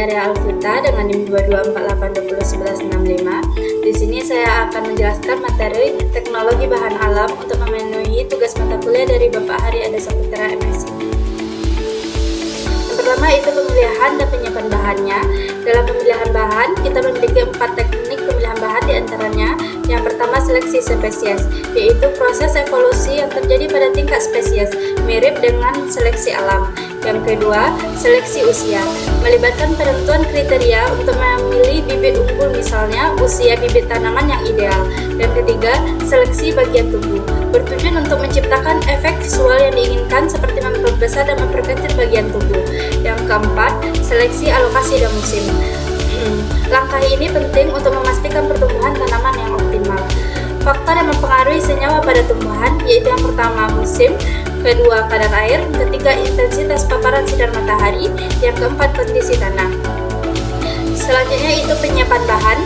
Area Alvita dengan NIM 2248201165. Di sini saya akan menjelaskan materi teknologi bahan alam untuk memenuhi tugas mata kuliah dari Bapak Hari Ada Saputra MSc. Yang pertama itu pemilihan dan penyimpanan bahannya. Dalam pemilihan bahan, kita memiliki 4 teknik pemilihan bahan diantaranya. Yang pertama seleksi spesies, yaitu proses evolusi yang terjadi pada tingkat spesies, mirip dengan seleksi alam. Yang kedua, seleksi usia, melibatkan penentuan kriteria untuk memilih bibit unggul, misalnya usia bibit tanaman yang ideal. Yang ketiga, seleksi bagian tubuh, bertujuan untuk menciptakan efek visual yang diinginkan seperti memperbesar dan memperkecil bagian tubuh. Yang keempat, seleksi alokasi dan musim. Langkah ini penting untuk memastikan pertumbuhan tanaman yang optimal. Faktor yang mempengaruhi senyawa pada tumbuhan yaitu yang pertama musim, kedua kadar air, ketiga intensitas paparan sinar matahari, yang keempat kondisi tanah. Selanjutnya itu penyiapan bahan.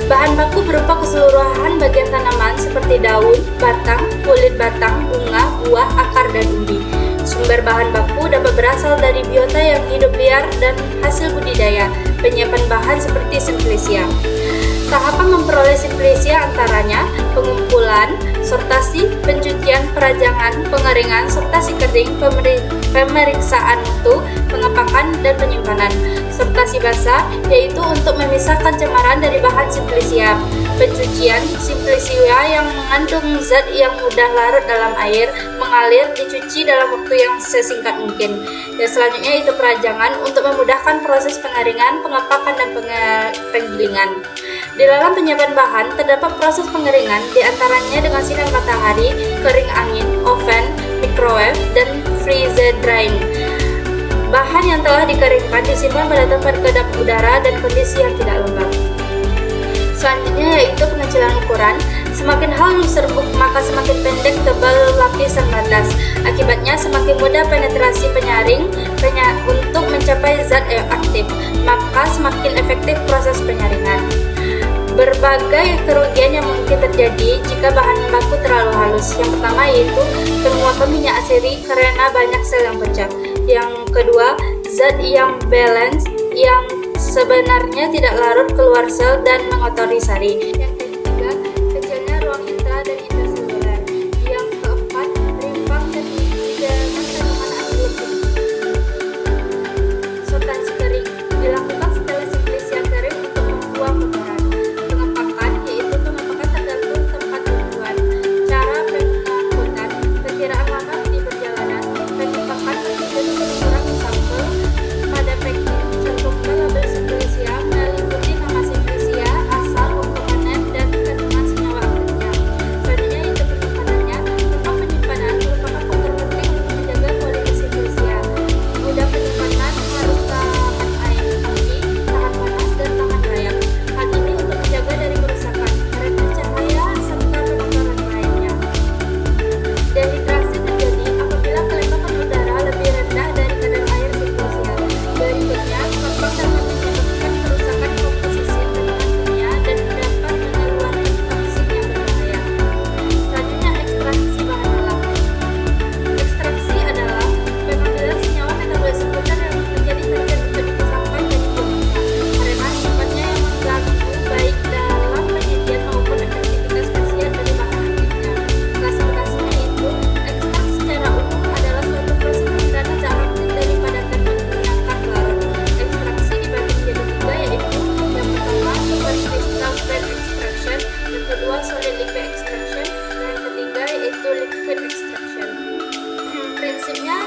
Bahan baku berupa keseluruhan bagian tanaman seperti daun, batang, kulit batang, bunga, buah, akar, dan umbi. Sumber bahan baku dapat berasal dari biota yang hidup liar dan hasil budidaya. Penyiapan bahan seperti simplisia. Tahapan memperoleh simplisia antaranya pengumpulan, sortasi, pencucian, perajangan, pengeringan, sortasi kering, pemeriksaan mutu, pengepakan, dan penyimpanan. Sortasi basah yaitu untuk memisahkan cemaran dari bahan simplisia. Pencucian, simplisia yang mengandung zat yang mudah larut dalam air, mengalir, dicuci dalam waktu yang sesingkat mungkin. Dan selanjutnya itu perajangan untuk memudahkan proses pengeringan, pengepakan, dan penggilingan. Di dalam penyiapan bahan terdapat proses pengeringan diantaranya dengan sinar matahari, kering angin, oven, microwave, dan freezer drying. Bahan yang telah dikeringkan disimpan pada tempat kedap udara dan kondisi yang tidak lembab. Selanjutnya yaitu pengecilan ukuran. Semakin halus serbuk maka semakin pendek tebal lapisan batas. Akibatnya semakin mudah penetrasi penyaring untuk mencapai zat aktif, maka semakin efektif proses penyaringan. Berbagai kerugian yang mungkin terjadi jika bahan baku terlalu halus. Yang pertama yaitu penguapan minyak aseri karena banyak sel yang pecah. Yang kedua, zat yang balance yang sebenarnya tidak larut keluar sel dan mengotori sari. Yang ketiga, kecilnya ruang intra dan intraseluler. Yang keempat, rimpang dan dengan kandungan antibiotik. Sortasi kering dilakukan setelah simplisia kering untuk membuang kotoran. Pengepakan yaitu pengepakan tergantung tempat tujuan. Cara pengangkutan, perkiraan lama di perjalanan. Pengepakan tergantung ukuran sampel pada packing. Cantumkan label simplisia meliputi nama simplisia, asal, komponen, dan kandungan senyawa aktifnya. Selanjutnya itu penyimpanannya. Tempat penyimpanan merupakan faktor penting untuk menjaga kualitas simplisia. Mudah penyimpanan harus tahan air api, tahan panas, dan tahan layak. Hal ini untuk menjaga dari kerusakan, kereta cahaya, serta penangkaran lainnya. Dehidrasi terjadi apabila kelembapan udara lebih rendah dari kadar air simplisia. Berikutnya, gampang dapat menyebabkan kerusakan komposisi kandungan kimia dan dapat mengeluarkan toksin yang berbahaya. Selanjutnya, ekstraksi bahan alam. Ekstraksi adalah pengambilan senyawa metabolit sekunder yang menjadi bagian untuk dipisahkan dari biomasa, karena sifatnya yang mengganggu baik dalam penyajian maupun efektivitas khasiat dari bahan aktifnya. Klasifikasinya itu, ekstrak secara umum adalah suatu proses penggunaan zat aktif daripada terbentuknya larut. Ekstraksi dibagi menjadi 3 yaitu yang pertama supercritical flame extraction, yang kedua solid liquid extraction, dan yang ketiga yaitu liquid extraction. Prinsipnya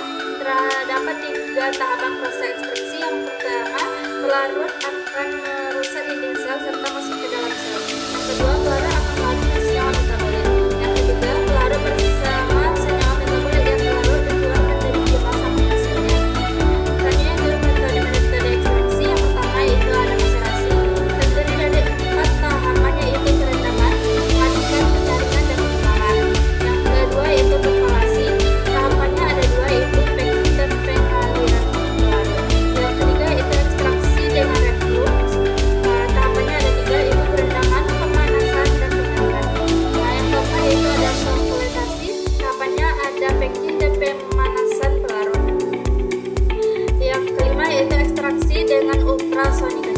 terdapat 3 tahapan proses ekstraksi. Yang pertama, pelarut akan merusak dinding sel serta masuk ke dalam sel. Yang kedua, pelarut akan melarutkan senyawa metabolit. Yang ketiga, pelarut bersama senyawa metabolit yang terlarut dikeluarkan dari biomasa penghasilnya. Selanjutnya itu metode ekstraksi. Yang pertama yaitu ada maserasi, terdiri dari 4 tahapan yaitu perendaman, pengadukan, penyaringan, dan pengulangan. Yang kedua yaitu perkolasi, tahapannya ada 2 yaitu packing dan pengaliran pelarut. Yang ketiga itu ekstraksi dengan reflux, tahapannya ada 3 yaitu interaksi dengan ultrasonic